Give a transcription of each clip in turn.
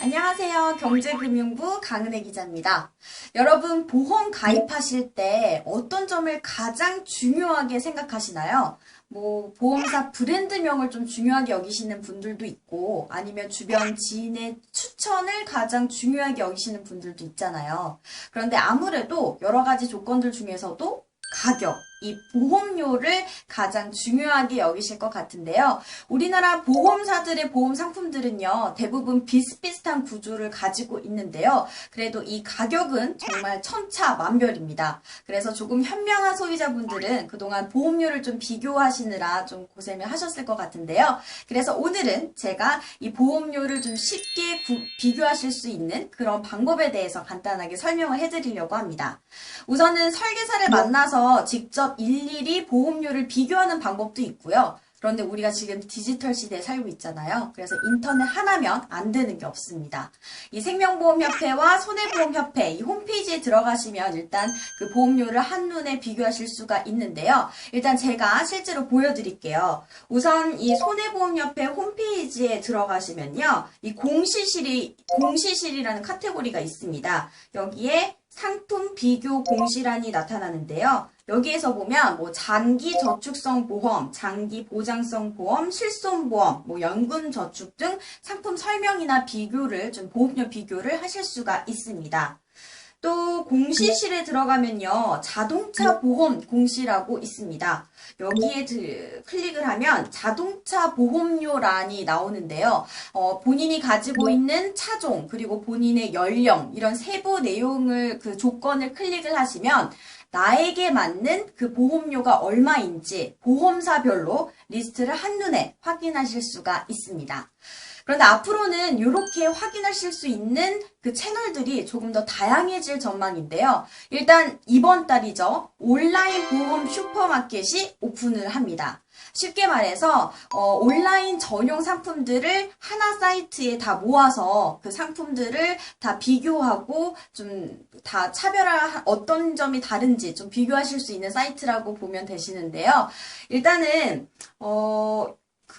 안녕하세요. 경제금융부 강은혜 기자입니다. 여러분, 보험 가입하실 때 어떤 점을 가장 중요하게 생각하시나요? 보험사 브랜드명을 좀 중요하게 여기시는 분들도 있고, 아니면 주변 지인의 추천을 가장 중요하게 여기시는 분들도 있잖아요. 그런데 아무래도 여러 가지 조건들 중에서도 가격, 이 보험료를 가장 중요하게 여기실 것 같은데요. 우리나라 보험사들의 보험 상품들은요, 대부분 비슷비슷한 구조를 가지고 있는데요. 그래도 이 가격은 정말 천차만별입니다. 그래서 조금 현명한 소비자분들은 그동안 보험료를 좀 비교하시느라 좀 고생을 하셨을 것 같은데요. 그래서 오늘은 제가 이 보험료를 좀 쉽게 비교하실 수 있는 그런 방법에 대해서 간단하게 설명을 해드리려고 합니다. 우선은 설계사를 만나서 직접 일일이 보험료를 비교하는 방법도 있고요. 그런데 우리가 지금 디지털 시대에 살고 있잖아요. 그래서 인터넷 하나면 안 되는 게 없습니다. 이 생명보험협회와 손해보험협회 이 홈페이지에 들어가시면 일단 그 보험료를 한눈에 비교하실 수가 있는데요. 일단 제가 실제로 보여드릴게요. 우선 이 손해보험협회 홈페이지에 들어가시면요. 이 공시실이라는 카테고리가 있습니다. 여기에 상품 비교 공시란이 나타나는데요. 여기에서 보면 장기 저축성 보험, 장기 보장성 보험, 실손보험, 연금 저축 등 상품 설명이나 비교를 좀 보험료 비교를 하실 수가 있습니다. 또 공시실에 들어가면요. 자동차 보험 공시라고 있습니다. 여기에 클릭을 하면 자동차 보험료란이 나오는데요. 본인이 가지고 있는 차종 그리고 본인의 연령 이런 세부 내용을 그 조건을 클릭을 하시면 나에게 맞는 그 보험료가 얼마인지 보험사별로 리스트를 한눈에 확인하실 수가 있습니다. 그런데 앞으로는 이렇게 확인하실 수 있는 그 채널들이 조금 더 다양해질 전망인데요. 일단 이번 달이죠. 온라인 보험 슈퍼마켓이 오픈을 합니다. 쉽게 말해서 온라인 전용 상품들을 하나 사이트에 다 모아서 그 상품들을 다 비교하고 좀 다 어떤 점이 다른지 좀 비교하실 수 있는 사이트라고 보면 되시는데요. 일단은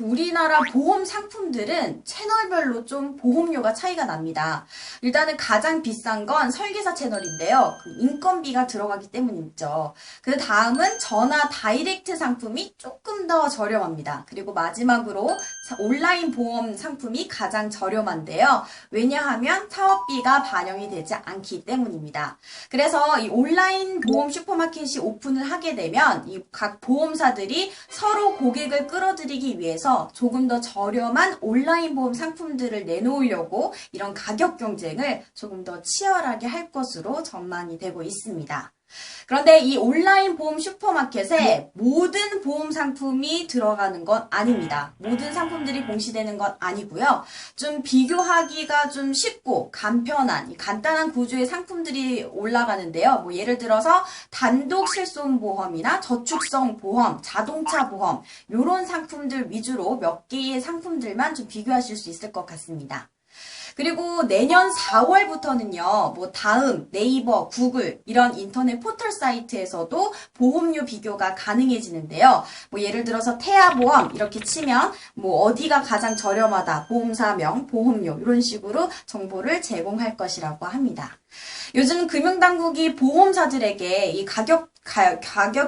우리나라 보험 상품들은 채널별로 좀 보험료가 차이가 납니다. 일단은 가장 비싼 건 설계사 채널인데요. 그 인건비가 들어가기 때문이죠. 그 다음은 전화 다이렉트 상품이 조금 더 저렴합니다. 그리고 마지막으로 온라인 보험 상품이 가장 저렴한데요. 왜냐하면 사업비가 반영이 되지 않기 때문입니다. 그래서 이 온라인 보험 슈퍼마켓이 오픈을 하게 되면 이 각 보험사들이 서로 고객을 끌어들이기 위해서 조금 더 저렴한 온라인 보험 상품들을 내놓으려고 이런 가격 경쟁을 조금 더 치열하게 할 것으로 전망이 되고 있습니다. 그런데 이 온라인 보험 슈퍼마켓에 모든 보험 상품이 들어가는 건 아닙니다. 모든 상품들이 공시되는 건 아니고요. 좀 비교하기가 좀 쉽고 간편한 간단한 구조의 상품들이 올라가는데요. 예를 들어서 단독 실손보험이나 저축성 보험, 자동차 보험 이런 상품들 위주로 몇 개의 상품들만 좀 비교하실 수 있을 것 같습니다. 그리고 내년 4월부터는요, 다음, 네이버, 구글, 이런 인터넷 포털 사이트에서도 보험료 비교가 가능해지는데요. 예를 들어서 태아보험, 이렇게 치면, 어디가 가장 저렴하다, 보험사명, 보험료, 이런 식으로 정보를 제공할 것이라고 합니다. 요즘 금융당국이 보험사들에게 이 가격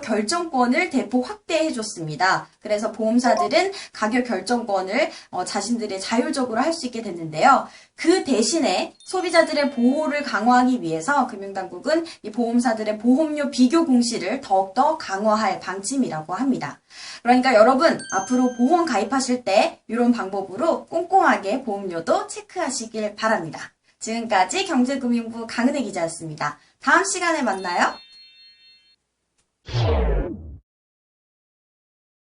결정권을 대폭 확대해줬습니다. 그래서 보험사들은 가격 결정권을 자신들의 자율적으로 할 수 있게 됐는데요. 그 대신에 소비자들의 보호를 강화하기 위해서 금융당국은 이 보험사들의 보험료 비교 공시를 더욱더 강화할 방침이라고 합니다. 그러니까 여러분 앞으로 보험 가입하실 때 이런 방법으로 꼼꼼하게 보험료도 체크하시길 바랍니다. 지금까지 경제금융부 강은혜 기자였습니다. 다음 시간에 만나요.